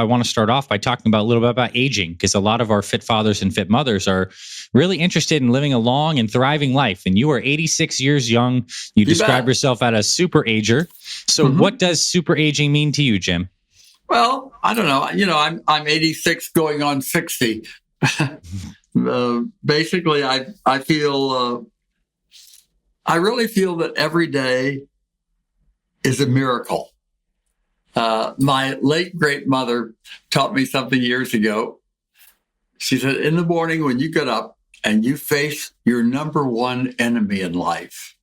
I want to start off by talking about a little bit about aging, because a lot of our fit fathers and fit mothers are really interested in living a long and thriving life. And you are 86 years young. You describe yourself as a super ager. So what does super aging mean to you, Jim? Well, I don't know. I'm 86 going on 60. Basically, I really feel that every day is a miracle. My late great mother taught me something years ago. She said, in the morning when you get up and you face your number one enemy in life,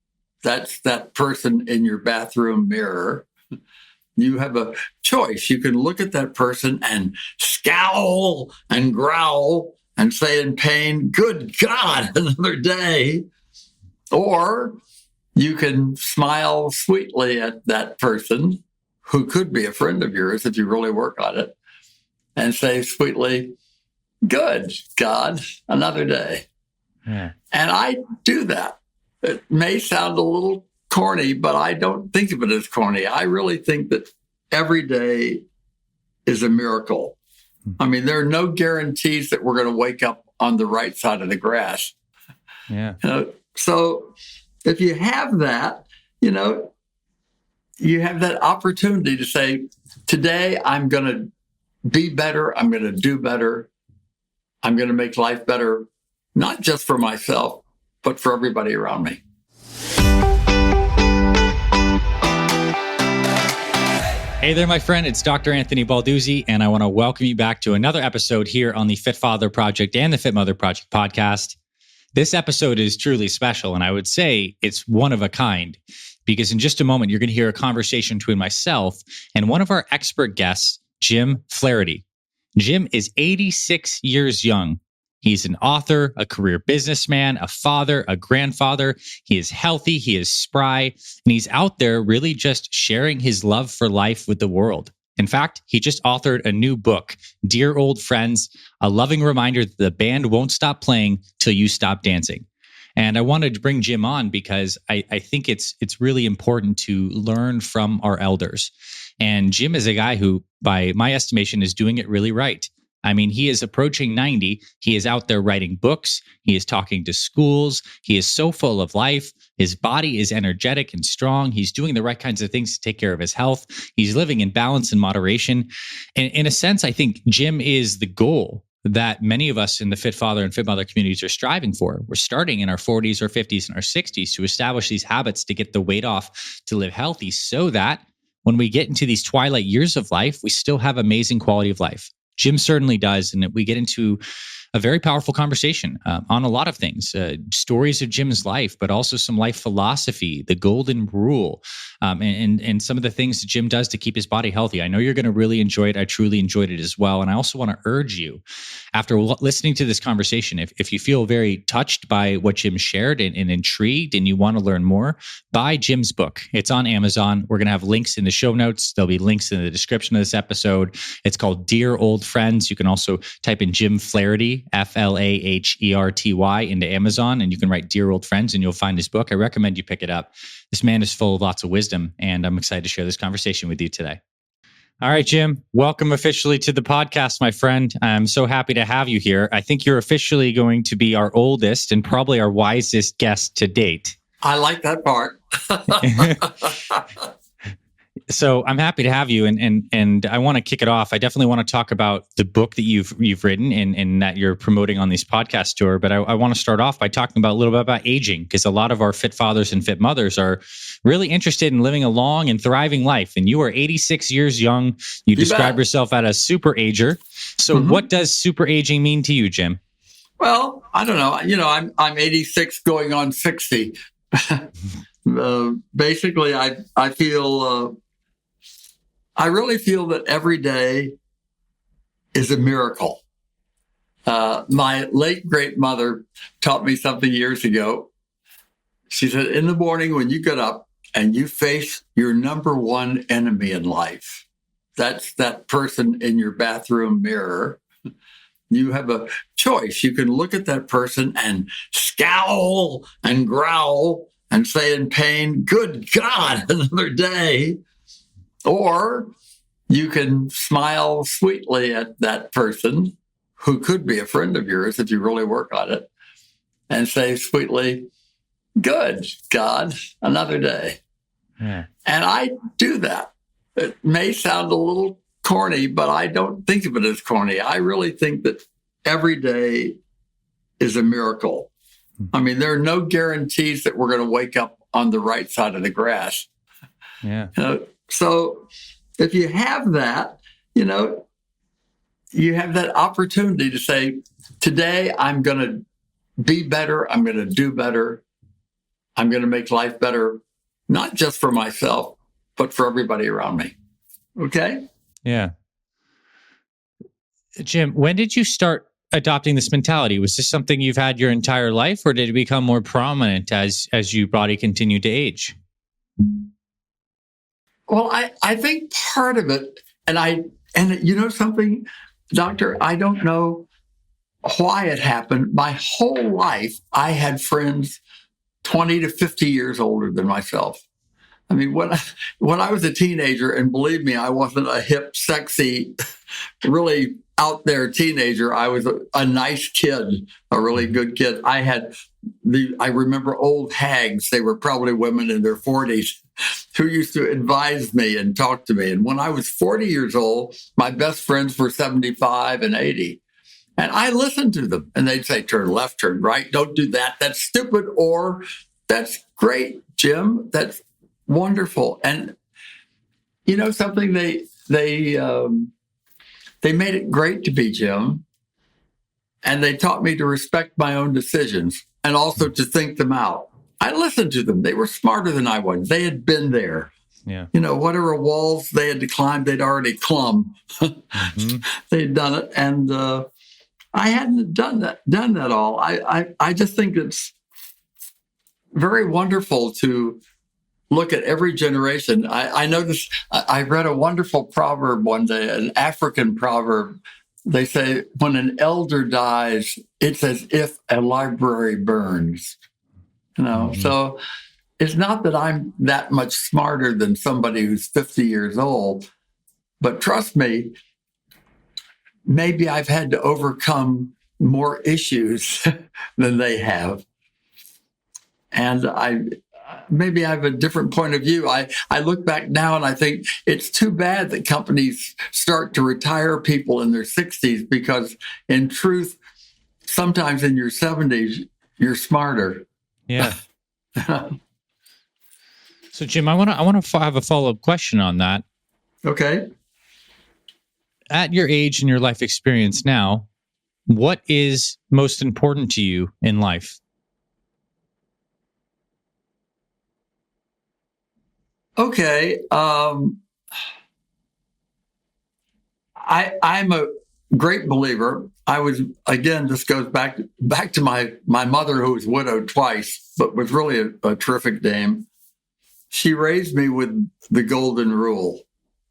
that's that person in your bathroom mirror. You have a choice. You can look at that person and scowl and growl and say in pain, good God, another day. Or you can smile sweetly at that person who could be a friend of yours if you really work on it, and say sweetly, good God, another day. Yeah. And I do that. It may sound a little corny, but I don't think of it as corny. I really think that every day is a miracle. I mean, there are no guarantees that we're going to wake up on the right side of the grass. Yeah. So if you have that, you have that opportunity to say, today I'm going to be better. I'm going to do better. I'm going to make life better, not just for myself, but for everybody around me. Hey there, my friend. It's Dr. Anthony Balduzzi, and I want to welcome you back to another episode here on the Fit Father Project and the Fit Mother Project podcast. This episode is truly special, and I would say it's one of a kind, because in just a moment, you're going to hear a conversation between myself and one of our expert guests, Jim Flaherty. Jim is 86 years young. He's an author, a career businessman, a father, a grandfather. He is healthy, he is spry, and he's out there really just sharing his love for life with the world. In fact, he just authored a new book, Dear Old Friends, a loving reminder that the band won't stop playing till you stop dancing. And I wanted to bring Jim on because I think it's really important to learn from our elders. And Jim is a guy who, by my estimation, is doing it really right. I mean, he is approaching 90. He is out there writing books. He is talking to schools. He is so full of life. His body is energetic and strong. He's doing the right kinds of things to take care of his health. He's living in balance and moderation. And in a sense, I think Jim is the goal that many of us in the Fit Father and Fit Mother communities are striving for. We're starting in our 40s or 50s and our 60s to establish these habits to get the weight off, to live healthy, so that when we get into these twilight years of life, we still have amazing quality of life. Jim certainly does, and we get into a very powerful conversation on a lot of things, stories of Jim's life, but also some life philosophy, the golden rule, and some of the things that Jim does to keep his body healthy. I know you're going to really enjoy it. I truly enjoyed it as well. And I also want to urge you, after listening to this conversation, if you feel very touched by what Jim shared and intrigued and you want to learn more, buy Jim's book. It's on Amazon. We're going to have links in the show notes. There'll be links in the description of this episode. It's called Dear Old Friends. You can also type in Jim Flaherty, Flaherty, into Amazon, and you can write Dear Old Friends and you'll find his book. I recommend you pick it up. This man is full of lots of wisdom, and I'm excited to share this conversation with you today. All right, Jim, welcome officially to the podcast, my friend. I'm so happy to have you here. I think you're officially going to be our oldest and probably our wisest guest to date. I like that part. So I'm happy to have you, and I want to kick it off. I definitely want to talk about the book that you've written and that you're promoting on this podcast tour. But I want to start off by talking about a little bit about aging, because a lot of our fit fathers and fit mothers are really interested in living a long and thriving life. And you are 86 years young. You describe yourself as a super ager. So what does super aging mean to you, Jim? Well, I don't know. I'm 86 going on 60. Basically, I really feel that every day is a miracle. My late great mother taught me something years ago. She said, in the morning when you get up and you face your number one enemy in life, that's that person in your bathroom mirror. You have a choice. You can look at that person and scowl and growl and say in pain, good God, another day. Or you can smile sweetly at that person who could be a friend of yours if you really work on it and say sweetly, good, God, another day. Yeah. And I do that. It may sound a little corny, but I don't think of it as corny. I really think that every day is a miracle. I mean, there are no guarantees that we're going to wake up on the right side of the grass. Yeah. So if you have that, you have that opportunity to say, today I'm going to be better. I'm going to do better. I'm going to make life better, not just for myself, but for everybody around me. Okay? Yeah. Jim, when did you start adopting this mentality? Was this something you've had your entire life, or did it become more prominent as your body continued to age? Well, I think part of it, and you know something, Doctor, I don't know why it happened. My whole life, I had friends 20 to 50 years older than myself. I mean, when I was a teenager, and believe me, I wasn't a hip, sexy, really out there teenager. I was a nice kid, a really good kid. I remember old hags. They were probably women in their 40s who used to advise me and talk to me. And when I was 40 years old, my best friends were 75 and 80. And I listened to them, and they'd say, turn left, turn right, don't do that. That's stupid, or that's great, Jim. That's wonderful. And you know something, they made it great to be Jim, and they taught me to respect my own decisions and also to think them out. I listened to them. They were smarter than I was. They had been there. Yeah. Whatever walls they had to climb, they'd already clumb. Mm-hmm. They'd done it, and I hadn't done that all. I just think it's very wonderful to look at every generation. I noticed, I read a wonderful proverb one day, an African proverb. They say, when an elder dies, it's as if a library burns. Mm-hmm. So it's not that I'm that much smarter than somebody who's 50 years old, but trust me, maybe I've had to overcome more issues than they have. And maybe I have a different point of view. I look back now and I think it's too bad that companies start to retire people in their 60s, because in truth, sometimes in your 70s, you're smarter. Yeah. So Jim, I want to have a follow-up question on that. Okay. At your age and your life experience now, what is most important to you in life? Okay. I'm a great believer. I was, again, this goes back to my mother, who was widowed twice, but was really a terrific dame. She raised me with the golden rule,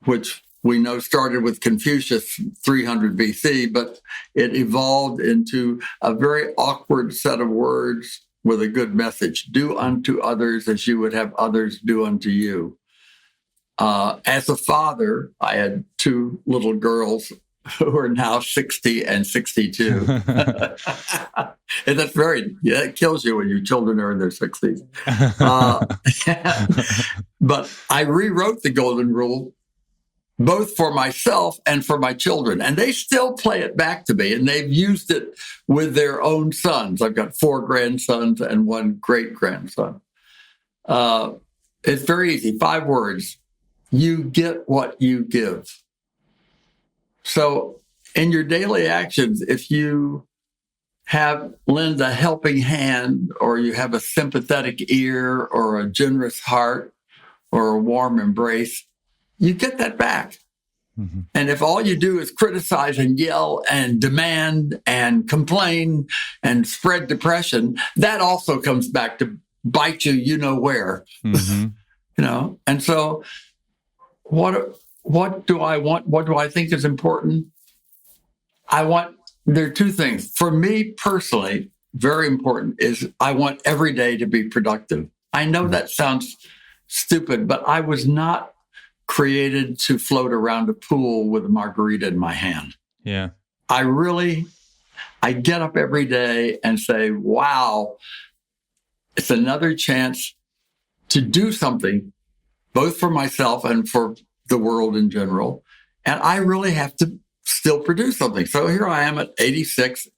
which we know started with Confucius 300 BC, but it evolved into a very awkward set of words with a good message. Do unto others as you would have others do unto you. As a father, I had two little girls who are now 60 and 62. And it kills you when your children are in their 60s. But I rewrote the golden rule, both for myself and for my children. And they still play it back to me, and they've used it with their own sons. I've got 4 grandsons and 1 great-grandson. It's very easy. 5 words. You get what you give. So in your daily actions, if you lend a helping hand, or you have a sympathetic ear, or a generous heart, or a warm embrace, you get that back. Mm-hmm. And if all you do is criticize and yell and demand and complain and spread depression, that also comes back to bite you know where. Mm-hmm. And so what do I want? What do I think is important? There are 2 things. For me personally, very important is I want every day to be productive. I know that sounds stupid, but I was not created to float around a pool with a margarita in my hand. Yeah. I get up every day and say, wow, it's another chance to do something, both for myself and for the world in general. And I really have to still produce something. So here I am at 86,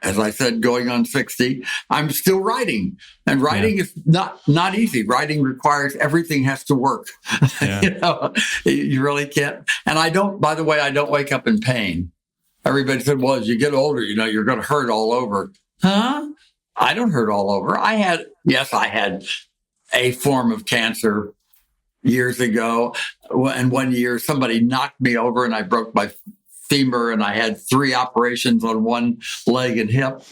as I said, going on 60. I'm still writing. And writing is not easy. Writing requires everything has to work. Yeah. You really can't. And I don't wake up in pain. Everybody said, well, as you get older, you're going to hurt all over. Huh? I don't hurt all over. I had a form of cancer years ago. And one year somebody knocked me over and I broke my femur and I had 3 operations on one leg and hip.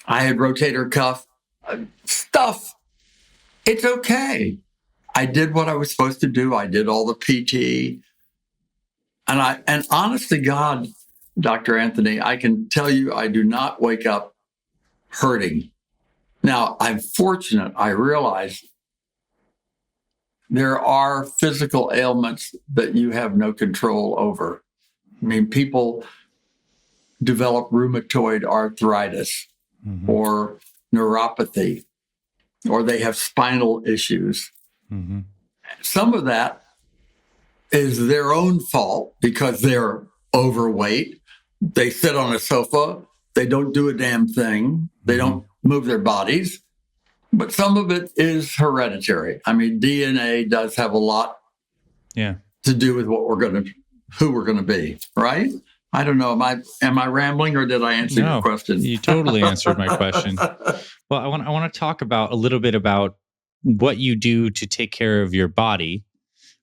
I had rotator cuff stuff. It's okay. I did what I was supposed to do. I did all the PT. And honest to God, Dr. Anthony, I can tell you, I do not wake up hurting. Now, I'm fortunate. I realize there are physical ailments that you have no control over. I mean, people develop rheumatoid arthritis or neuropathy, or they have spinal issues. Mm-hmm. Some of that is their own fault because they're overweight. They sit on a sofa. They don't do a damn thing. They don't move their bodies. But some of it is hereditary. I mean, DNA does have a lot to do with who we're going to be, right? I don't know. Am I rambling or did I answer your question? You totally answered my question. Well, I want to talk a little bit about what you do to take care of your body.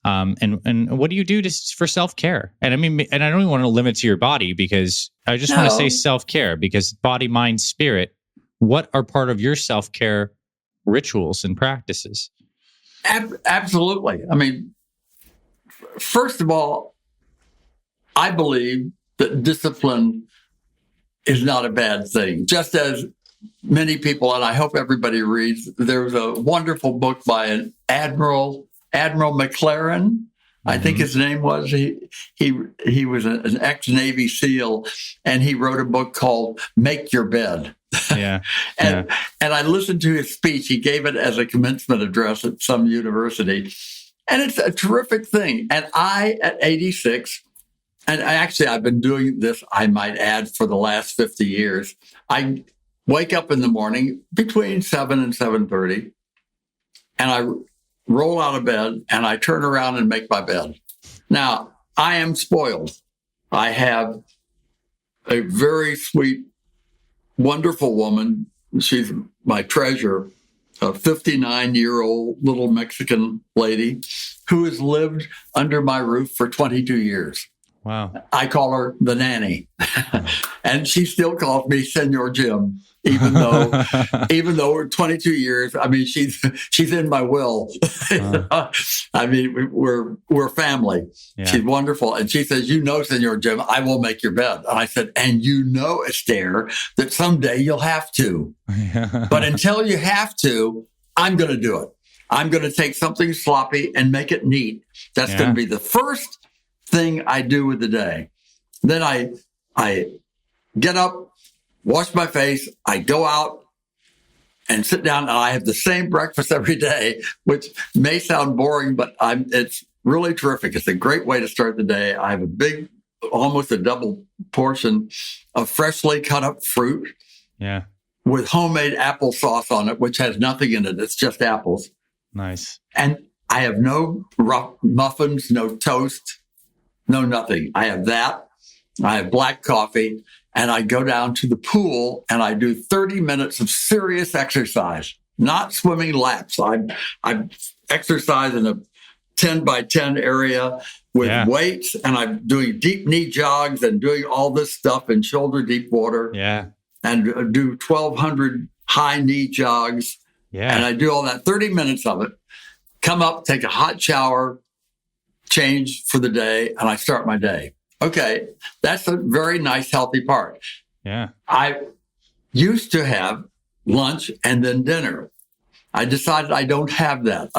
And what do you do for self-care? And I mean, and I don't even want to limit to your body because I just want to say self-care because body, mind, spirit, what are part of your self-care rituals and practices? Absolutely. I mean, first of all, I believe that discipline is not a bad thing. Just as many people, and I hope everybody reads, there was a wonderful book by an Admiral McLaren, I think his name was. He was an ex-Navy SEAL, and he wrote a book called Make Your Bed. Yeah. And I listened to his speech. He gave it as a commencement address at some university. And it's a terrific thing. And I, at 86, and I've been doing this, I might add, for the last 50 years. I wake up in the morning between 7 and 7:30, and I roll out of bed, and I turn around and make my bed. Now, I am spoiled. I have a very sweet, wonderful woman. She's my treasure, a 59-year-old little Mexican lady who has lived under my roof for 22 years. Wow. I call her the nanny. And she still calls me Senor Jim, even though we're 22 years. I mean, she's in my will. I mean, we're family. Yeah. She's wonderful. And she says, Senor Jim, I will make your bed. And I said, and Esther, that someday you'll have to. But until you have to, I'm going to do it. I'm going to take something sloppy and make it neat. That's going to be the first thing I do with the day. Then I get up, wash my face, I go out and sit down, and I have the same breakfast every day, which may sound boring, but it's really terrific. It's a great way to start the day. I have a big, almost a double portion of freshly cut up fruit with homemade applesauce on it, which has nothing in it. It's just apples. Nice. And I have no rough muffins, no toast, no nothing. I have that. I have black coffee, and I go down to the pool and I do 30 minutes of serious exercise, not swimming laps. I exercise in a 10 by 10 area with weights, and I'm doing deep knee jogs and doing all this stuff in shoulder deep water. Yeah. And do 1,200 high knee jogs. Yeah. And I do all that, 30 minutes of it, come up, take a hot shower, change for the day, and I start my day. Okay, that's a very nice, healthy part. Yeah. I used to have lunch and then dinner. I decided I don't have that.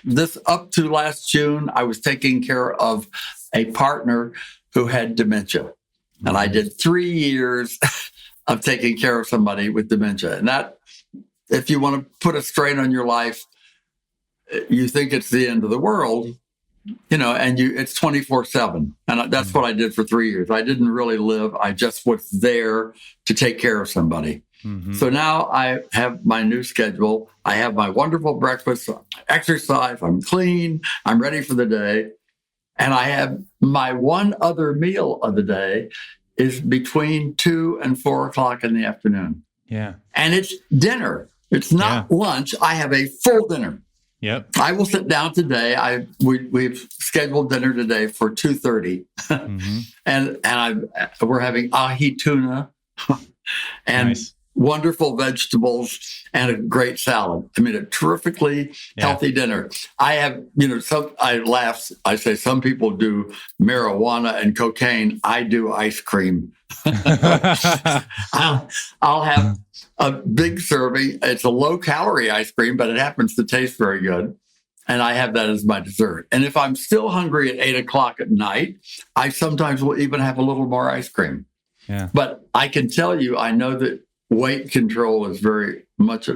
This up to last June, I was taking care of a partner who had dementia. And I did 3 years of taking care of somebody with dementia. And that, if you want to put a strain on your life, you think it's the end of the world, and it's 24/7. And that's what I did for 3 years. I didn't really live. I just was there to take care of somebody. Mm-hmm. So now I have my new schedule. I have my wonderful breakfast, exercise, I'm clean, I'm ready for the day. And I have my one other meal of the day is between 2 and 4 o'clock in the afternoon. Yeah. And it's dinner. It's not lunch. I have a full dinner. Yep. I will sit down today. We've scheduled dinner today for 2:30, mm-hmm. and we're having ahi tuna and wonderful vegetables and a great salad. I mean, a terrifically healthy dinner. I have, I laugh. I say some people do marijuana and cocaine. I do ice cream. I'll have a big serving. It's a low-calorie ice cream, but it happens to taste very good. And I have that as my dessert. And if I'm still hungry at 8 o'clock at night, I sometimes will even have a little more ice cream. Yeah. But I can tell you, I know that weight control is very much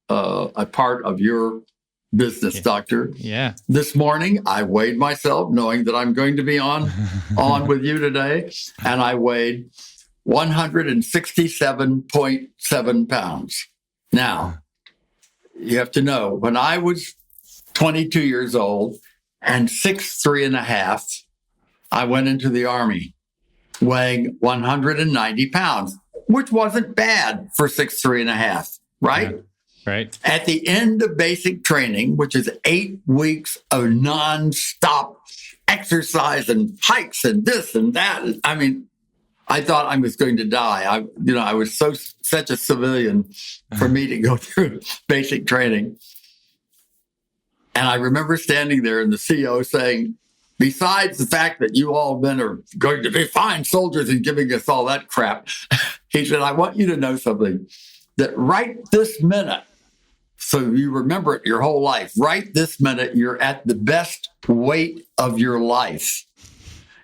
a part of your business, Doctor. Yeah. This morning, I weighed myself, knowing that I'm going to be on with you today, and I weighed 167.7 pounds. Now, you have to know, when I was 22 years old and 6'3.5", I went into the Army weighing 190 pounds, which wasn't bad for 6'3.5", right? Yeah. Right. At the end of basic training, which is 8 weeks of nonstop exercise and hikes and this and that. I mean, I thought I was going to die. I was such a civilian for me to go through basic training. And I remember standing there and the CO saying, besides the fact that you all men are going to be fine soldiers and giving us all that crap, he said, I want you to know something, that right this minute, so you remember it your whole life, right this minute, you're at the best weight of your life.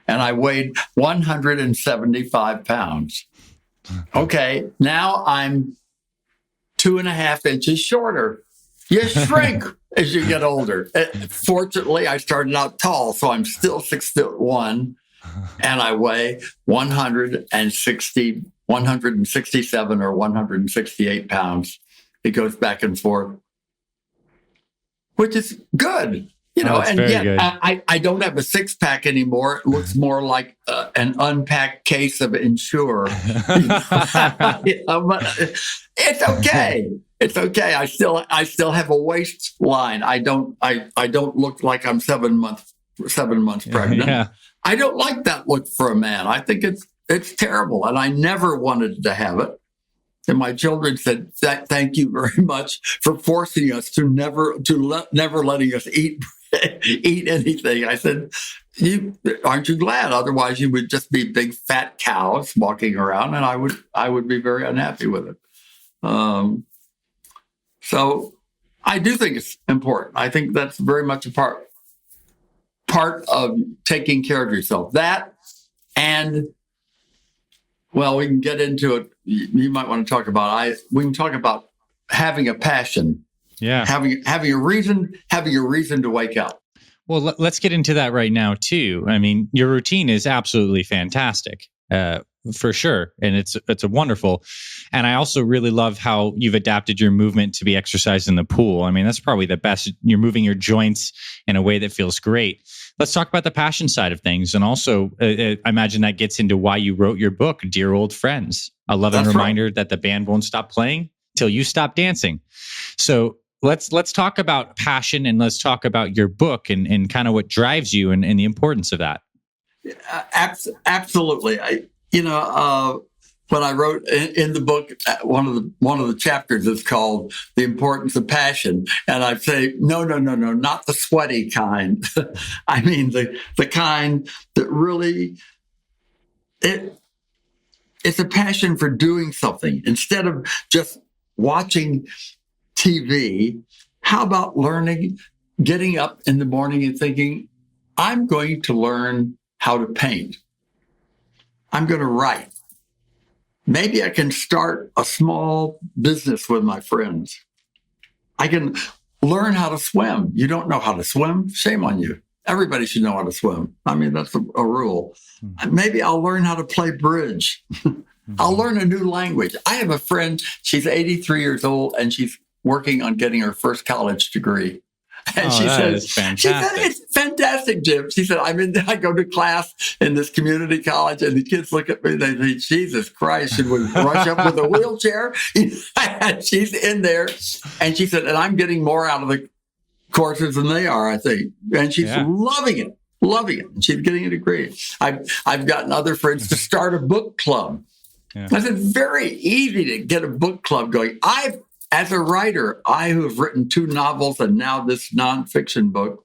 And I weighed 175 pounds. Okay, now I'm 2.5 inches shorter. You shrink as you get older. Fortunately, I started out tall, so I'm still 6'1", and I weigh 167 or 168 pounds. It goes back and forth, which is good. And yet I don't have a six-pack anymore. It looks more like an unpacked case of Ensure. But it's okay. It's okay. I still have a waistline. I don't look like I'm 7 months pregnant. Yeah. I don't like that look for a man. I think it's terrible, and I never wanted to have it. And my children said, "Thank you very much for forcing us to never letting us eat anything." I said, "Aren't you glad? Otherwise, you would just be big fat cows walking around, and I would be very unhappy with it." So I do think it's important. I think that's very much a part of taking care of yourself. That, and well, we can get into it. You might want to talk about. We can talk about having a passion. Yeah, having a reason to wake up. Well, let's get into that right now too. I mean, your routine is absolutely fantastic, for sure, and it's a wonderful. And I also really love how you've adapted your movement to be exercised in the pool. I mean, that's probably the best. You're moving your joints in a way that feels great. Let's talk about the passion side of things. And also, I imagine that gets into why you wrote your book, Dear Old Friends, a loving reminder that the band won't stop playing till you stop dancing. So let's talk about passion, and let's talk about your book and kind of what drives you and the importance of that. Absolutely. When I wrote in the book, one of the chapters is called "The Importance of Passion," and I say, no, not the sweaty kind. I mean the kind that really it's a passion for doing something instead of just watching TV. how about getting up in the morning and thinking, I'm going to learn how to paint. I'm going to write. Maybe I can start a small business with my friends. I can learn how to swim. You don't know how to swim? Shame on you. Everybody should know how to swim. I mean, that's a rule. Maybe I'll learn how to play bridge. I'll learn a new language. I have a friend, she's 83 years old, and she's working on getting her first college degree. And she said, it's fantastic, Jim. She said, I go to class in this community college, and the kids look at me and they think, Jesus Christ, should we rush up with a wheelchair? And she's in there. And she said, and I'm getting more out of the courses than they are, I think. And she's loving it. And she's getting a degree. I've gotten other friends to start a book club. Yeah. I said, very easy to get a book club going. As a writer, I who have written 2 novels and now this nonfiction book,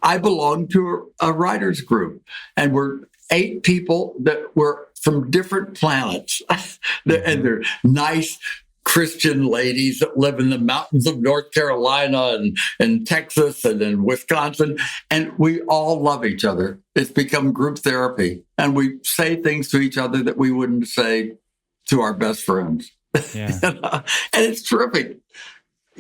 I belong to a writers group. And we're 8 people that were from different planets. And they're nice Christian ladies that live in the mountains of North Carolina and Texas and in Wisconsin. And we all love each other. It's become group therapy. And we say things to each other that we wouldn't say to our best friends. Yeah. And it's terrific.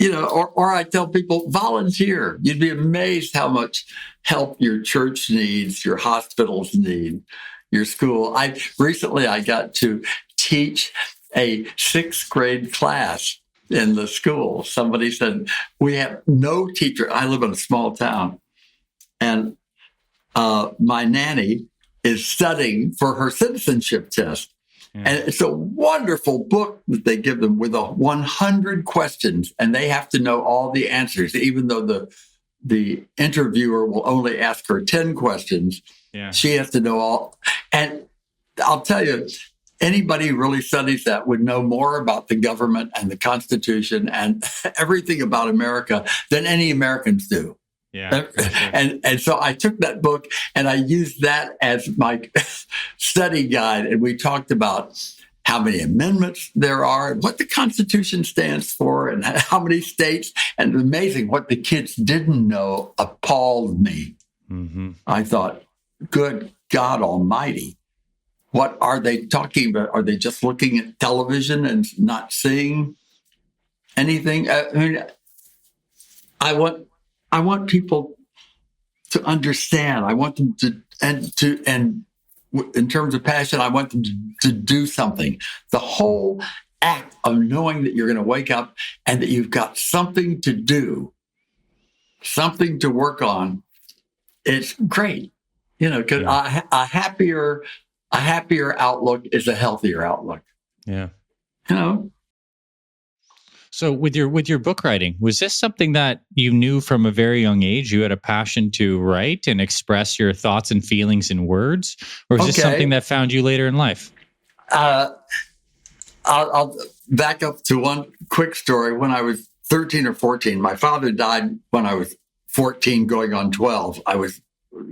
Or I tell people, volunteer. You'd be amazed how much help your church needs, your hospitals need, your school. Recently I got to teach a 6th grade class in the school. Somebody said, we have no teacher. I live in a small town. And my nanny is studying for her citizenship test. Yeah. And it's a wonderful book that they give them with 100 questions, and they have to know all the answers, even though the interviewer will only ask her 10 questions. Yeah. She has to know all. And I'll tell you, anybody who really studies that would know more about the government and the Constitution and everything about America than any Americans do. Yeah. And so I took that book and I used that as my study guide. And we talked about how many amendments there are, what the Constitution stands for, and how many states. And amazing, what the kids didn't know appalled me. Mm-hmm. I thought, good God Almighty, what are they talking about? Are they just looking at television and not seeing anything? I mean, I want people to understand. I want them to in terms of passion, I want them to do something. The whole act of knowing that you're going to wake up and that you've got something to do, something to work on, it's great. Because a happier outlook is a healthier outlook. Yeah. So with your book writing, was this something that you knew from a very young age? You had a passion to write and express your thoughts and feelings in words? Or was this something that found you later in life? I'll back up to one quick story. When I was 13 or 14, my father died when I was 14 going on 12. I was,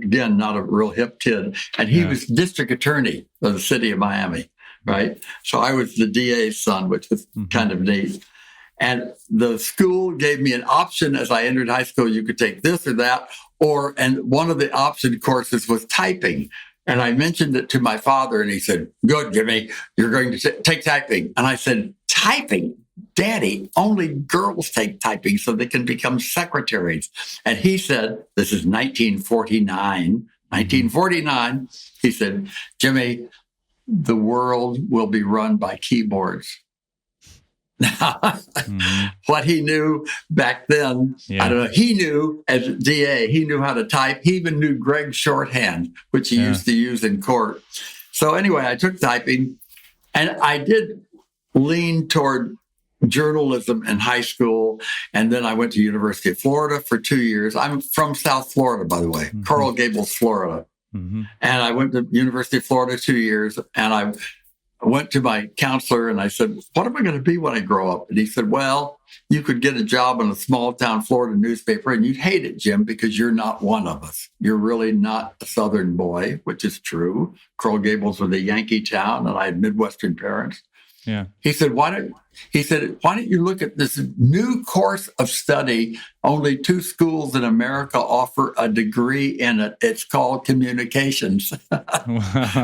again, not a real hip kid. And he was district attorney of the city of Miami, right? So I was the DA's son, which was kind of neat. And the school gave me an option as I entered high school. You could take this or that, and one of the option courses was typing. And I mentioned it to my father, and he said, good, Jimmy, you're going to take typing. And I said, typing? Daddy, only girls take typing so they can become secretaries. And he said, this is 1949. He said, Jimmy, the world will be run by keyboards. What he knew back then, I don't know. He knew as a DA, he knew how to type. He even knew Greg's shorthand, which he used to use in court. So anyway, I took typing, and I did lean toward journalism in high school. And then I went to University of Florida for 2 years. I'm from South Florida, by the way, Coral Gables, Florida. And I went to University of Florida 2 years, and I went to my counselor and I said, what am I going to be when I grow up? And he said, well, you could get a job in a small town Florida newspaper and you'd hate it, Jim, because you're not one of us. You're really not a Southern boy, which is true. Coral Gables was a Yankee town and I had Midwestern parents. Yeah. He said, why don't you look at this new course of study? Only 2 schools in America offer a degree in it. It's called communications,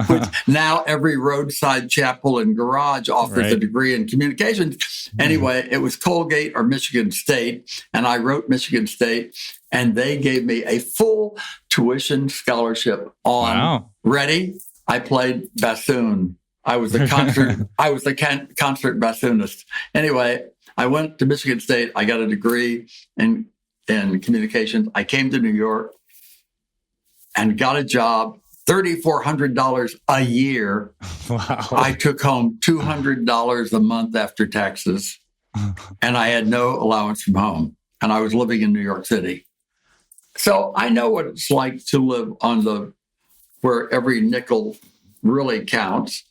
which now every roadside chapel and garage offers a degree in communications. Anyway, it was Colgate or Michigan State, and I wrote Michigan State, and they gave me a full tuition scholarship on, ready? I played bassoon. I was a concert bassoonist. Anyway, I went to Michigan State. I got a degree in communications. I came to New York and got a job, $3,400 a year. Wow. I took home $200 a month after taxes, and I had no allowance from home. And I was living in New York City. So I know what it's like to live on where every nickel really counts.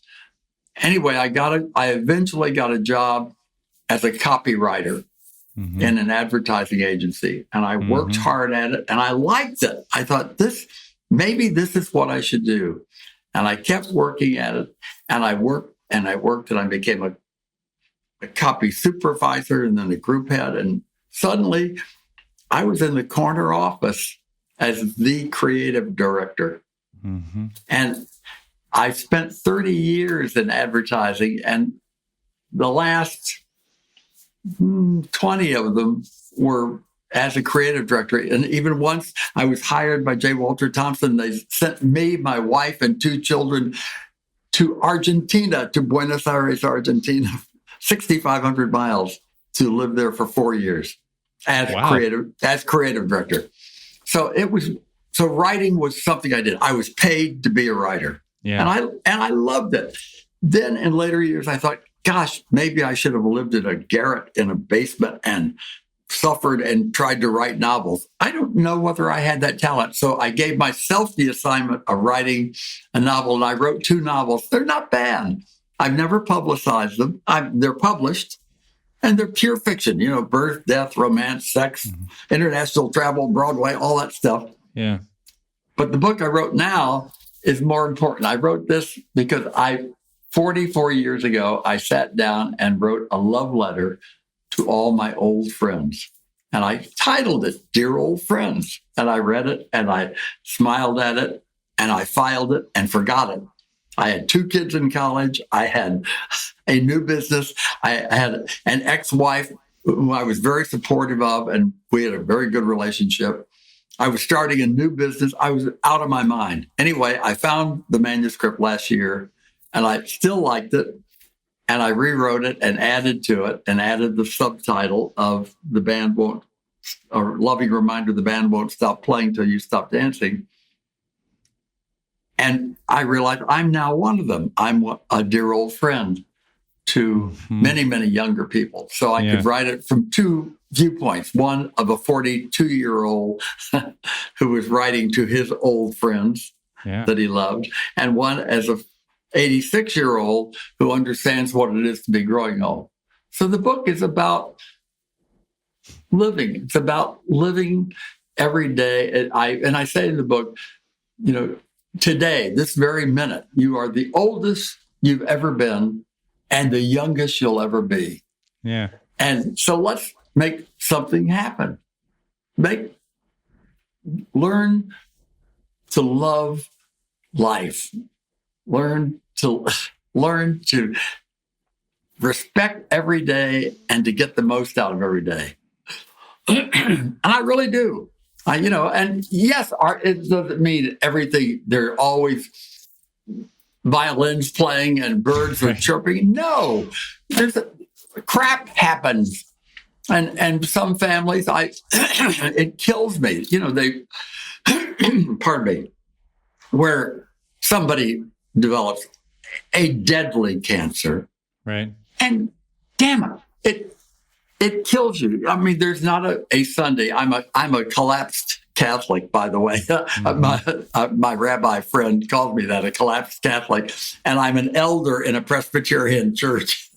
Anyway, I eventually got a job as a copywriter in an advertising agency, and I worked hard at it, and I liked it. I thought maybe this is what I should do. And I kept working at it, and I worked, and I became a copy supervisor and then a group head. And suddenly I was in the corner office as the creative director. And I spent 30 years in advertising, and the last 20 of them were as a creative director. And even once I was hired by J. Walter Thompson, they sent me, my wife, and 2 children to Argentina, to Buenos Aires, Argentina, 6,500 miles, to live there for 4 years as creative director. So writing was something I did. I was paid to be a writer. Yeah. And I loved it. Then in later years, I thought, gosh, maybe I should have lived in a garret in a basement and suffered and tried to write novels. I don't know whether I had that talent. So I gave myself the assignment of writing a novel, and I wrote 2 novels. They're not bad. I've never publicized them. They're published, and they're pure fiction, birth, death, romance, sex, international travel, Broadway, all that stuff. Yeah. But the book I wrote now is more important. I wrote this because 44 years ago, I sat down and wrote a love letter to all my old friends. And I titled it Dear Old Friends. And I read it, and I smiled at it, and I filed it and forgot it. I had 2 kids in college. I had a new business. I had an ex-wife who I was very supportive of, and we had a very good relationship. I was starting a new business. I was out of my mind. Anyway, I found the manuscript last year, and I still liked it. And I rewrote it and added to it, and added the subtitle of "The Band Won't," or "Loving Reminder, the Band Won't Stop Playing Till You Stop Dancing." And I realized I'm now one of them. I'm a dear old friend to many, many younger people. So I could write it from 2 viewpoints. One of a 42-year-old who was writing to his old friends that he loved, and one as a 86-year-old who understands what it is to be growing old. So the book is about living. It's about living every day. And I say in the book, today, this very minute, you are the oldest you've ever been and the youngest you'll ever be. Yeah. And so let's make something happen. Learn to love life. Learn to respect every day and to get the most out of every day. And I really do. And yes, it doesn't mean everything. There are always violins playing and birds are chirping. No, crap happens. And some families, it kills me. Pardon me, where somebody develops a deadly cancer. Right. And damn it kills you. I mean, there's not a Sunday. I'm a collapsed Catholic, by the way. My rabbi friend called me that, a collapsed Catholic, and I'm an elder in a Presbyterian church.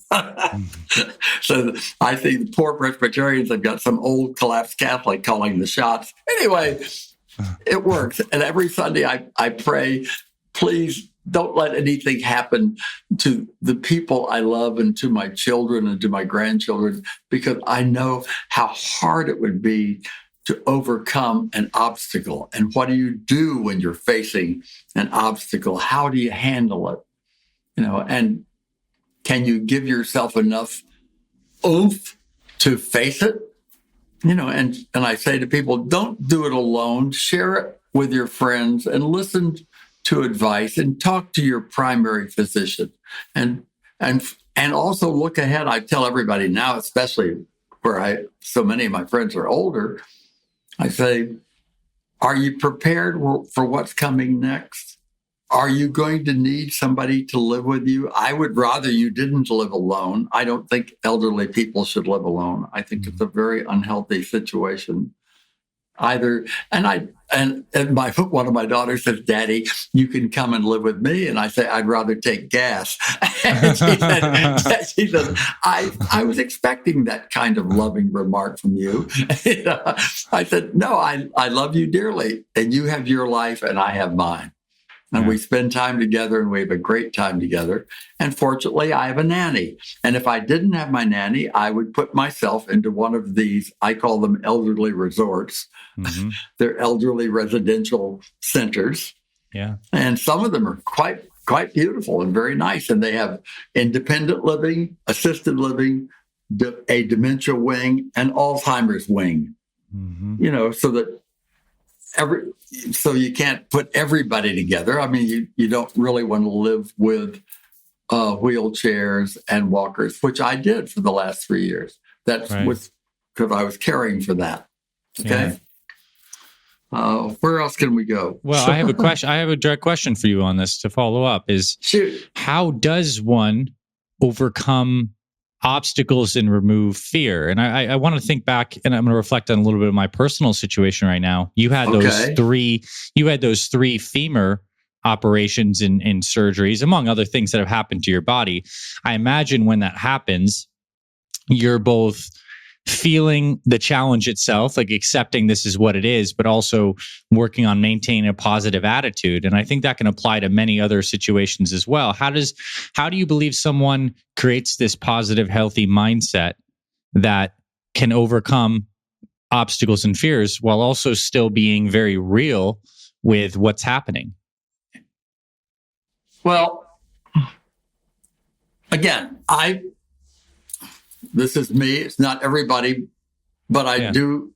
So I see the poor Presbyterians have got some old collapsed Catholic calling the shots. Anyway, it works. And every Sunday I pray, please don't let anything happen to the people I love and to my children and to my grandchildren, because I know how hard it would be to overcome an obstacle. And what do you do when you're facing an obstacle? How do you handle it? And can you give yourself enough oomph to face it? And I say to people, don't do it alone. Share it with your friends and listen to advice and talk to your primary physician. And also look ahead. I tell everybody now, especially where so many of my friends are older, I say, are you prepared for what's coming next? Are you going to need somebody to live with you? I would rather you didn't live alone. I don't think elderly people should live alone. I think it's a very unhealthy situation. Either, and one of my daughters says, "Daddy, you can come and live with me." And I say, "I'd rather take gas." And she said, I was expecting that kind of loving remark from you. I said, "No, I love you dearly, and you have your life, and I have mine." And we spend time together, and we have a great time together. And fortunately, I have a nanny. And if I didn't have my nanny, I would put myself into one of these, I call them elderly resorts. Mm-hmm. They're elderly residential centers. Yeah. And some of them are quite beautiful and very nice. And they have independent living, assisted living, a dementia wing, and Alzheimer's wing. Mm-hmm. So you can't put everybody together. I mean, you don't really want to live with wheelchairs and walkers, which I did for the last 3 years. That was because I was caring for that. Okay. Yeah. Where else can we go? Well, I have a question. I have a direct question for you on this to follow up. Shoot. How does one overcome obstacles and remove fear? And I want to think back, and I'm going to reflect on a little bit of my personal situation right now. You had those three femur operations and surgeries, among other things that have happened to your body. I imagine when that happens, you're both feeling the challenge itself, like accepting this is what it is, but also working on maintaining a positive attitude. And I think that can apply to many other situations as well. How do you believe someone creates this positive, healthy mindset that can overcome obstacles and fears while also still being very real with what's happening? Well, again, this is me. It's not everybody, but I do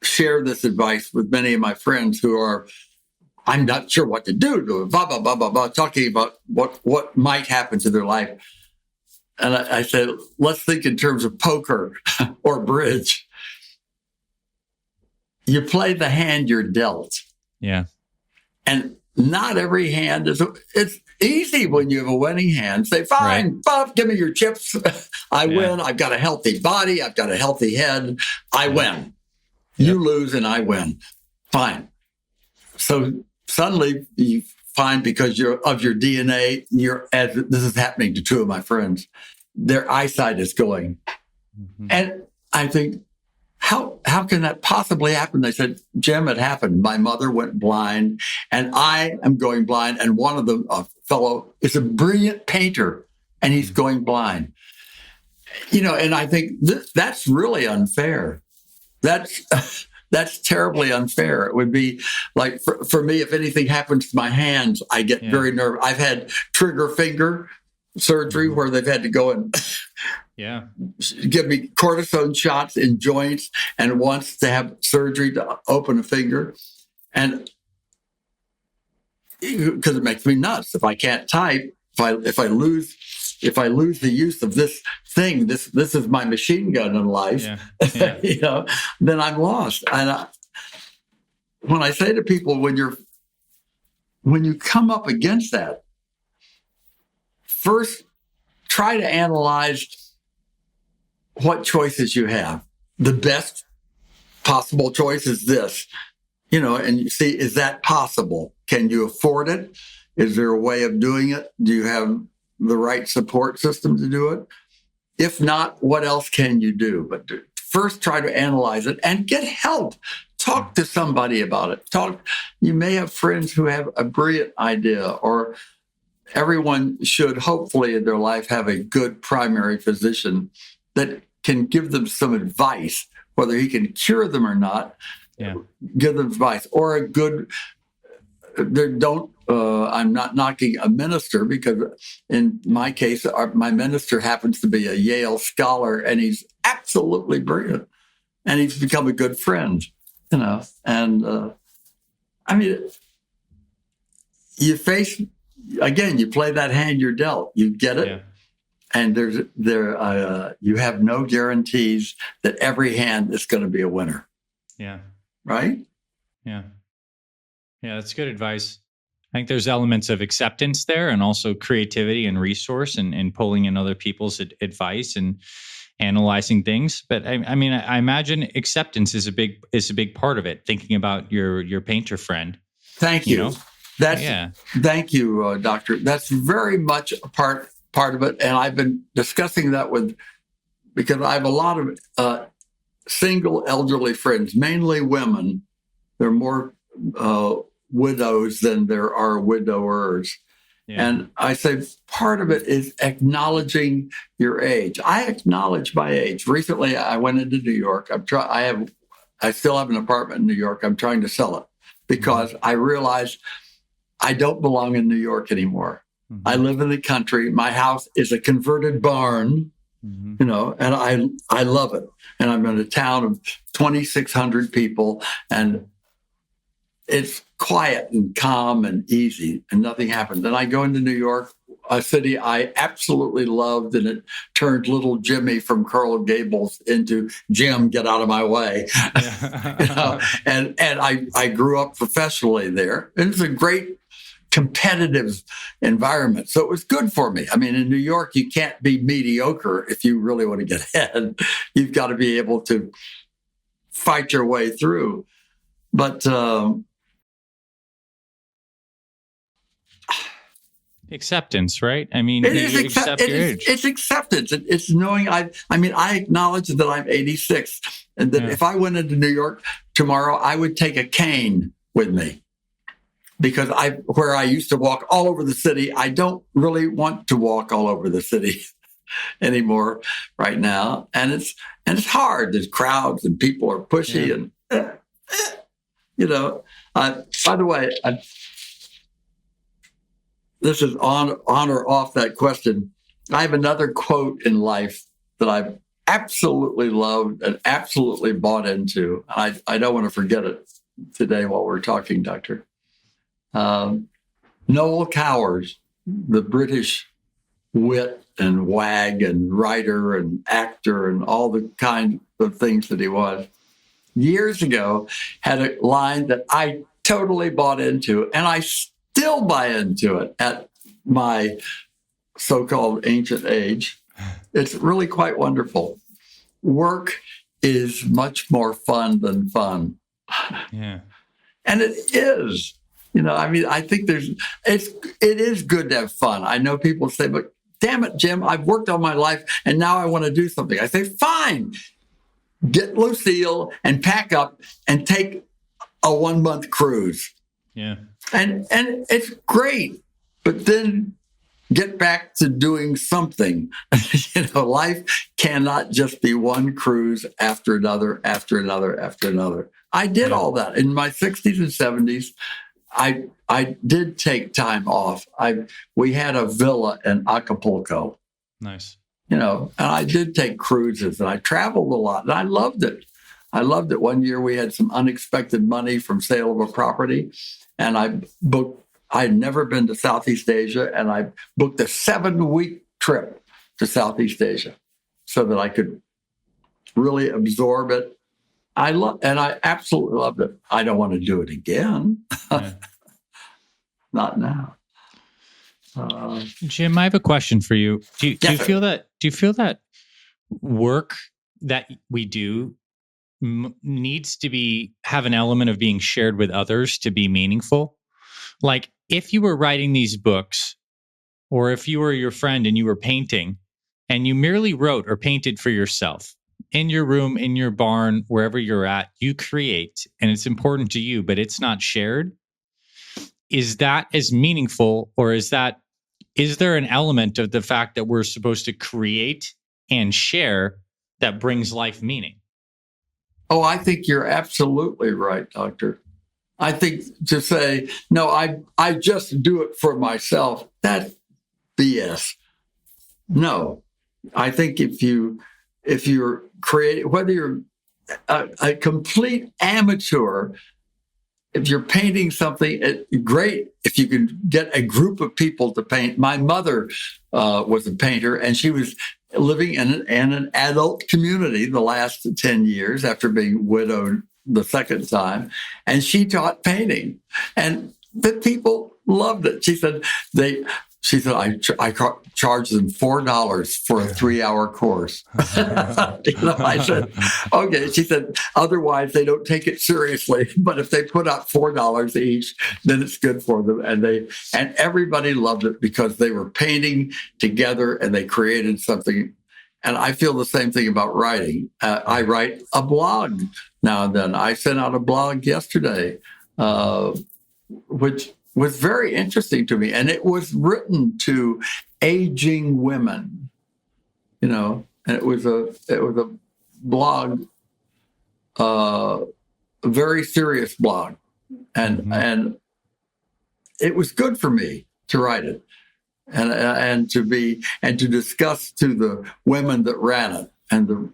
share this advice with many of my friends who are, I'm not sure what to do, blah, blah, blah, blah, blah, talking about what might happen to their life. And I said, let's think in terms of poker or bridge. You play the hand you're dealt. Yeah. And not every hand it's easy when you have a winning hand. Say, fine, Bob, give me your chips. I win. I've got a healthy body. I've got a healthy head. I win. You lose and I win. Fine. So suddenly you find, because of your DNA, as this is happening to two of my friends, their eyesight is going. Mm-hmm. And I think, how can that possibly happen? They said, Jim, it happened. My mother went blind and I am going blind. And one of them, a fellow, is a brilliant painter and he's going blind. And I think that's really unfair. That's terribly unfair. It would be like, for me, if anything happens to my hands, I get very nervous. I've had trigger finger surgery where they've had to go and give me cortisone shots in joints, and once to have surgery to open a finger. And because it makes me nuts. If I can't type, if I lose the use of this thing, this is my machine gun in life, then I'm lost. And when I say to people, when you come up against that, first try to analyze what choices you have. The best possible choice is this, and you see, is that possible? Can you afford it? Is there a way of doing it? Do you have the right support system to do it? If not, what else can you do? But first try to analyze it and get help. Talk to somebody about it. You may have friends who have a brilliant idea, or everyone should hopefully in their life have a good primary physician that can give them some advice, whether he can cure them or not. Yeah. Give them advice, or a good. I'm not knocking a minister, because in my case, my minister happens to be a Yale scholar, and he's absolutely brilliant, and he's become a good friend. And I mean, you play that hand you're dealt. You get it. Yeah. And you have no guarantees that every hand is going to be a winner. Yeah. Right? Yeah. Yeah, that's good advice. I think there's elements of acceptance there, and also creativity and resource, and pulling in other people's advice and analyzing things. But I imagine acceptance is a big part of it. Thinking about your painter friend. Thank you. Thank you, Doctor. That's very much a part of it, and I've been discussing that because I have a lot of single elderly friends, mainly women. There are more widows than there are widowers. Yeah. And I say part of it is acknowledging your age. I acknowledge my age. Recently, I went into New York. I still have an apartment in New York. I'm trying to sell it because I realize I don't belong in New York anymore. Mm-hmm. I live in the country. My house is a converted barn, and I love it. And I'm in a town of 2,600 people, and it's quiet and calm and easy, and nothing happens. Then I go into New York, a city I absolutely loved, and it turned little Jimmy from Coral Gables into Jim, get out of my way. Yeah. And I grew up professionally there, and it's a great competitive environment. So it was good for me. I mean, in New York, you can't be mediocre if you really want to get ahead. You've got to be able to fight your way through. But acceptance, right? I mean, it's acceptance. It's knowing I acknowledge that I'm 86, and that if I went into New York tomorrow, I would take a cane with me, because where I used to walk all over the city, I don't really want to walk all over the city anymore right now, and it's hard. There's crowds and people are pushy, and by the way, this is on or off that question. I have another quote in life that I've absolutely loved and absolutely bought into. I don't want to forget it today while we're talking, Doctor. Noel Coward, the British wit and wag and writer and actor and all the kind of things that he was, years ago had a line that I totally bought into, and I still buy into it at my so-called ancient age. It's really quite wonderful. Work is much more fun than fun. Yeah. And it is. I think it is good to have fun. I know people say, but damn it, Jim, I've worked all my life and now I want to do something. I say, fine, get Lucille and pack up and take a 1-month cruise. Yeah. And it's great, but then get back to doing something. Life cannot just be one cruise after another, after another, after another. I did all that in my 60s and 70s. I did take time off. We had a villa in Acapulco. Nice. And I did take cruises, and I traveled a lot, and I loved it. One year we had some unexpected money from sale of a property, and I'd never been to Southeast Asia, and I booked a 7-week trip to Southeast Asia so that I could really absorb it. I absolutely loved it. I don't want to do it again. Yeah. Not now. Jim, I have a question for you. Do you feel that work that we do needs to have an element of being shared with others to be meaningful? Like, if you were writing these books, or if you were your friend and you were painting, and you merely wrote or painted for yourself in your room, in your barn, wherever you're at, you create, and it's important to you, but it's not shared. Is that as meaningful, or is that is there an element of the fact that we're supposed to create and share that brings life meaning? Oh, I think you're absolutely right, Doctor. I think to say, no, I just do it for myself, that's BS. No, I think if you're creating, whether you're a complete amateur, if you're painting something, great if you can get a group of people to paint. My mother was a painter, and she was living in an adult community the last 10 years after being widowed the second time. And she taught painting, and the people loved it. She said, I charged them $4 for a 3-hour course. I said, okay. She said, otherwise they don't take it seriously. But if they put out $4 each, then it's good for them. And everybody loved it because they were painting together and they created something. And I feel the same thing about writing. I write a blog now and then. I sent out a blog yesterday, which was very interesting to me. And it was written to aging women, and it was a blog, a very serious blog. And it was good for me to write it and to discuss to the women that ran it and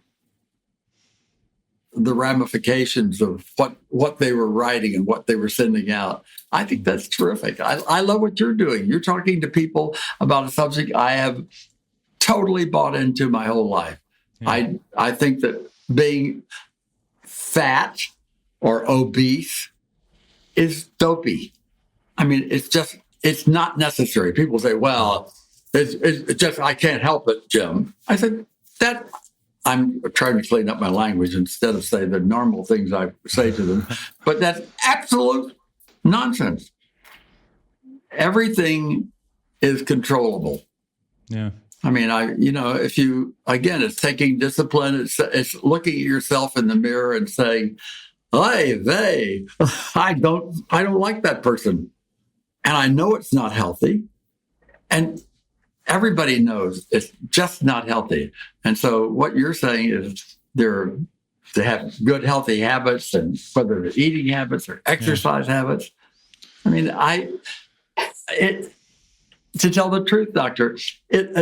the ramifications of what they were writing and what they were sending out. I think that's terrific. I love what you're doing. You're talking to people about a subject I have totally bought into my whole life. Yeah. I think that being fat or obese is dopey. I mean, it's not necessary. People say, well, it's just, I can't help it, Jim. I said, I'm trying to clean up my language instead of say the normal things I say to them. But that's absolute nonsense. Everything is controllable. Yeah. I mean, it's taking discipline. It's looking at yourself in the mirror and saying, hey, I don't like that person. And I know it's not healthy. And everybody knows it's just not healthy. And so what you're saying is they have good, healthy habits, and whether they're eating habits or exercise habits. I mean, to tell the truth, Doctor, if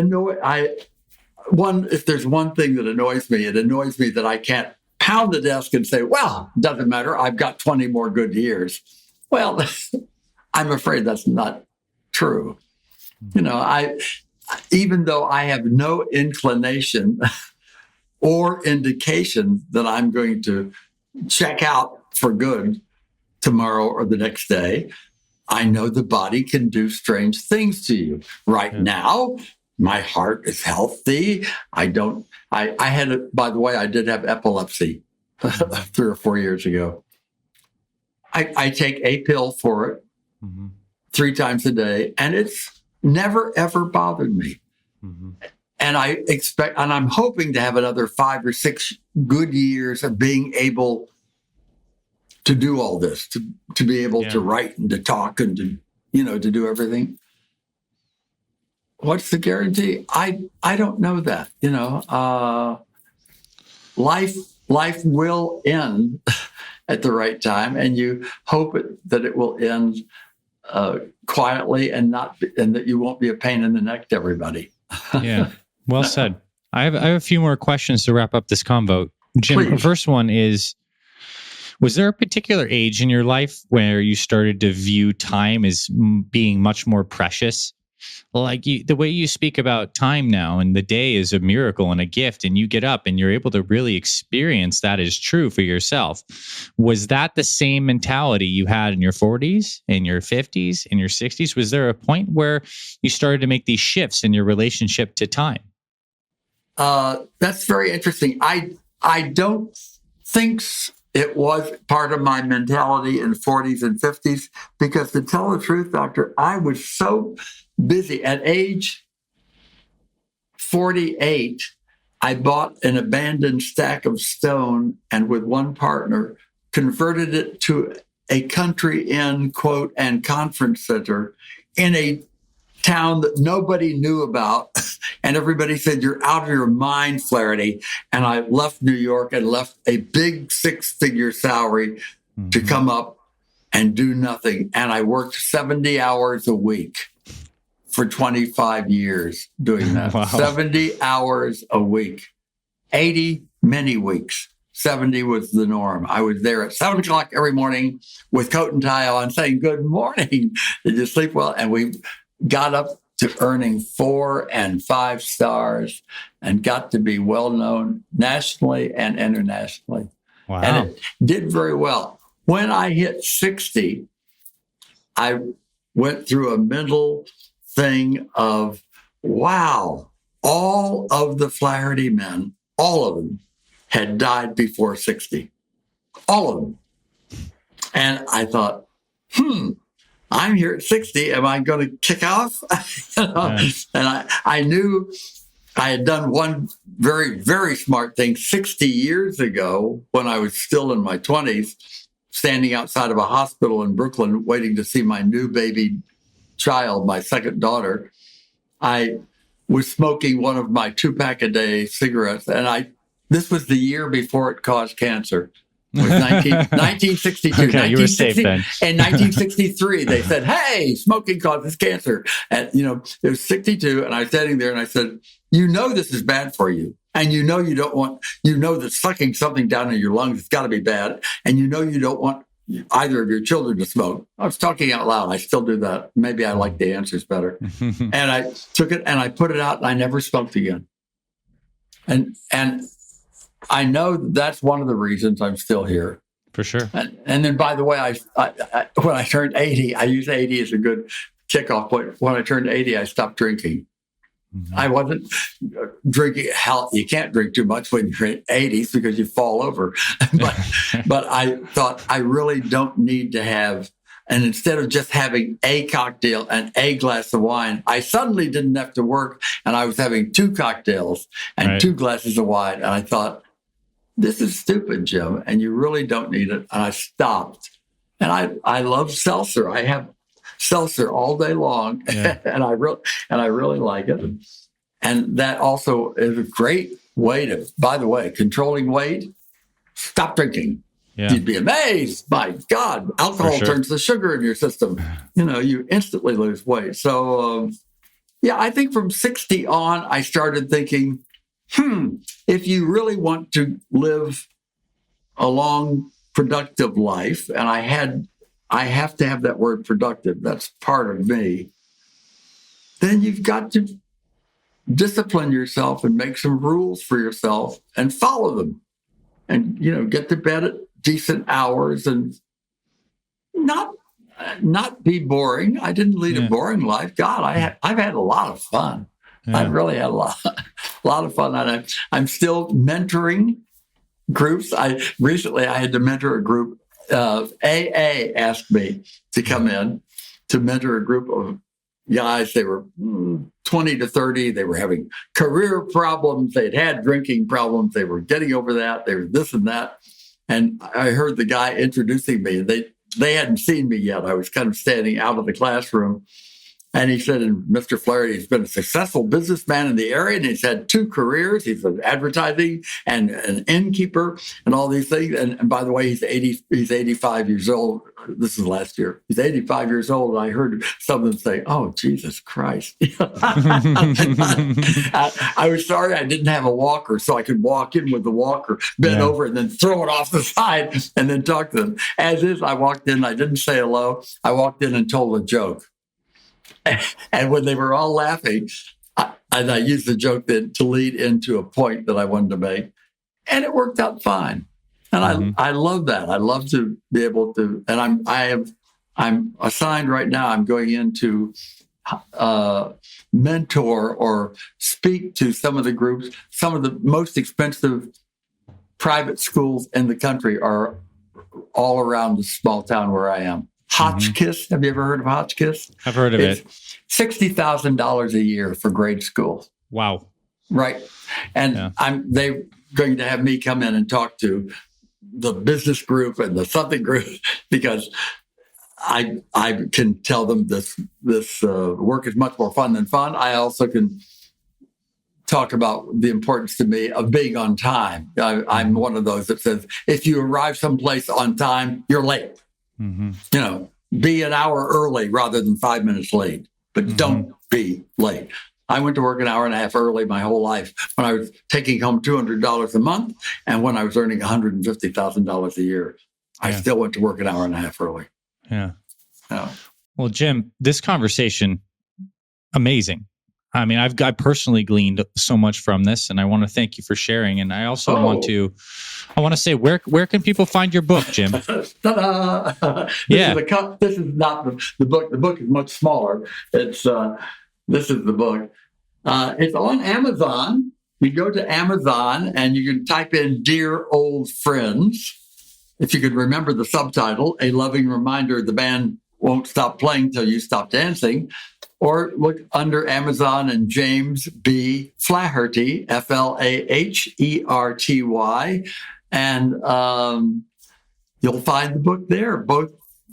there's one thing that annoys me, it annoys me that I can't pound the desk and say, well, doesn't matter, I've got 20 more good years. Well, I'm afraid that's not true. Even though I have no inclination or indication that I'm going to check out for good tomorrow or the next day, I know the body can do strange things to you. Right now, my heart is healthy. By the way, I did have epilepsy 3 or 4 years ago. I take a pill for it 3 times a day, and it's never, ever bothered me. Mm-hmm. And I'm hoping to have another 5 or 6 good years of being able to do all this, to be able to write and to talk and to do everything. What's the guarantee? I don't know that. Life will end at the right time, and you hope that it will end quietly and that you won't be a pain in the neck to everybody. Yeah, well said. I have a few more questions to wrap up this convo. Jim, Please. The first one is, was there a particular age in your life where you started to view time as being much more precious? Like the way you speak about time now, and the day is a miracle and a gift, and you get up and you're able to really experience that as true for yourself. Was that the same mentality you had in your 40s, in your 50s, in your 60s? Was there a point where you started to make these shifts in your relationship to time? That's very interesting. I don't think it was part of my mentality in the 40s and 50s, because to tell the truth, Doctor, I was so busy. At age 48, I bought an abandoned stack of stone and with one partner converted it to a country inn, quote, and conference center in a town that nobody knew about. And everybody said, you're out of your mind, Flaherty. And I left New York and left a big 6-figure salary to come up and do nothing. And I worked 70 hours a week for 25 years doing that. Wow. 70 hours a week, 80 many weeks. 70 was the norm. I was there at 7 o'clock every morning with coat and tie on saying, good morning. Did you sleep well? And we got up to earning 4 and 5 stars and got to be well known nationally and internationally. Wow. And it did very well. When I hit 60, I went through a mental thing of, wow, all of the Flaherty men, all of them, had died before 60. All of them. And I thought, I'm here at 60. Am I going to kick off? Yes. And I knew I had done one very, very smart thing 60 years ago when I was still in my 20s, standing outside of a hospital in Brooklyn, waiting to see my new baby child, my second daughter. I was smoking one of my 2-pack-a-day cigarettes, and this was the year before it caused cancer. It was 1962. Okay, you were safe then. In 1963, they said, hey, smoking causes cancer. And, it was 62, and I was standing there, and I said, this is bad for you. And you know that sucking something down in your lungs has got to be bad. And you don't want either of your children to smoke. I was talking out loud. I still do that. Maybe I like the answers better. And I took it and I put it out and I never smoked again. And I know that's one of the reasons I'm still here. For sure. And then, by the way, I when I turned 80, I use 80 as a good kickoff point. When I turned 80, I stopped drinking. I wasn't drinking. Hell, you can't drink too much when you're in 80s because you fall over. but I thought I really don't need to have. And instead of just having a cocktail and a glass of wine, I suddenly didn't have to work, and I was having 2 cocktails and 2 glasses of wine. And I thought, this is stupid, Jim, and you really don't need it. And I stopped. And I love seltzer. I have seltzer all day long, and I really like it. And that also is a great way to, by the way, controlling weight. Stop drinking. Yeah. You'd be amazed. My God, alcohol turns the sugar in your system. You instantly lose weight. So, I think from 60 on, I started thinking, if you really want to live a long, productive life, and I have to have that word productive, that's part of me, then you've got to discipline yourself and make some rules for yourself and follow them. And, get to bed at decent hours and not be boring. I didn't lead a boring life. God, I've had a lot of fun. Yeah. I've really had a lot of fun. And I'm still mentoring groups. Recently I had to mentor a group. AA asked me to come in to mentor a group of guys. They were 20 to 30. They were having career problems. They'd had drinking problems. They were getting over that. They were this and that. And I heard the guy introducing me. They hadn't seen me yet. I was kind of standing out of the classroom. And he said, and Mr. Flaherty has been a successful businessman in the area, and he's had 2 careers. He's an advertising and an innkeeper and all these things. And by the way, he's 85 years old. This is last year. He's 85 years old. And I heard someone say, oh, Jesus Christ. I was sorry I didn't have a walker so I could walk in with the walker, bend over, and then throw it off the side and then talk to them. As is, I walked in. I didn't say hello. I walked in and told a joke. And when they were all laughing, I used the joke then to lead into a point that I wanted to make. And it worked out fine. And I love that. I love to be able to, and I'm assigned right now, I'm going in to mentor or speak to some of the groups. Some of the most expensive private schools in the country are all around the small town where I am. Hotchkiss. Have you ever heard of Hotchkiss? I've heard of it. $60,000 a year for grade school. Wow. Right. And they're going to have me come in and talk to the business group and the something group because I can tell them this work is much more fun than fun. I also can talk about the importance to me of being on time. I'm one of those that says, if you arrive someplace on time, you're late. Mm-hmm. Be an hour early rather than 5 minutes late, but don't be late. I went to work an hour and a half early my whole life when I was taking home $200 a month and when I was earning $150,000 a year. I still went to work an hour and a half early. Yeah. Well, Jim, this conversation, amazing. I mean, I personally gleaned so much from this, and I want to thank you for sharing. And I also want to say, where can people find your book, Jim? Ta-da! This is not the book. The book is much smaller. This is the book. It's on Amazon. You go to Amazon and you can type in "Dear Old Friends." If you could remember the subtitle, "A Loving Reminder the Band Won't Stop Playing Till You Stop Dancing." Or look under Amazon and James B. Flaherty, Flaherty, and you'll find the book there, both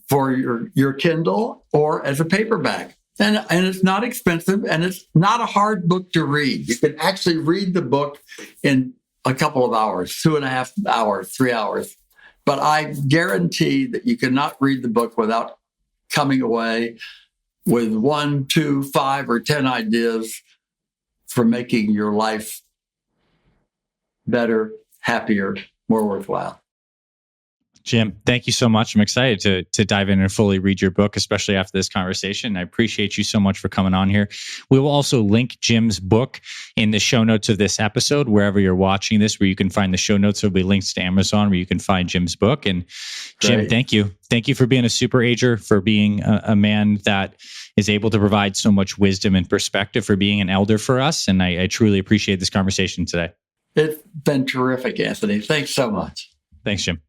for your Kindle or as a paperback. And it's not expensive, and it's not a hard book to read. You can actually read the book in a couple of hours, 2.5 hours, 3 hours. But I guarantee that you cannot read the book without coming away with 1, 2, 5, or 10 ideas for making your life better, happier, more worthwhile. Jim, thank you so much. I'm excited to dive in and fully read your book, especially after this conversation. I appreciate you so much for coming on here. We will also link Jim's book in the show notes of this episode, wherever you're watching this, where you can find the show notes. There'll be links to Amazon where you can find Jim's book. And Jim, Great. Thank you. Thank you for being a super ager, for being a man that is able to provide so much wisdom and perspective, for being an elder for us. And I truly appreciate this conversation today. It's been terrific, Anthony. Thanks so much. Thanks, Jim.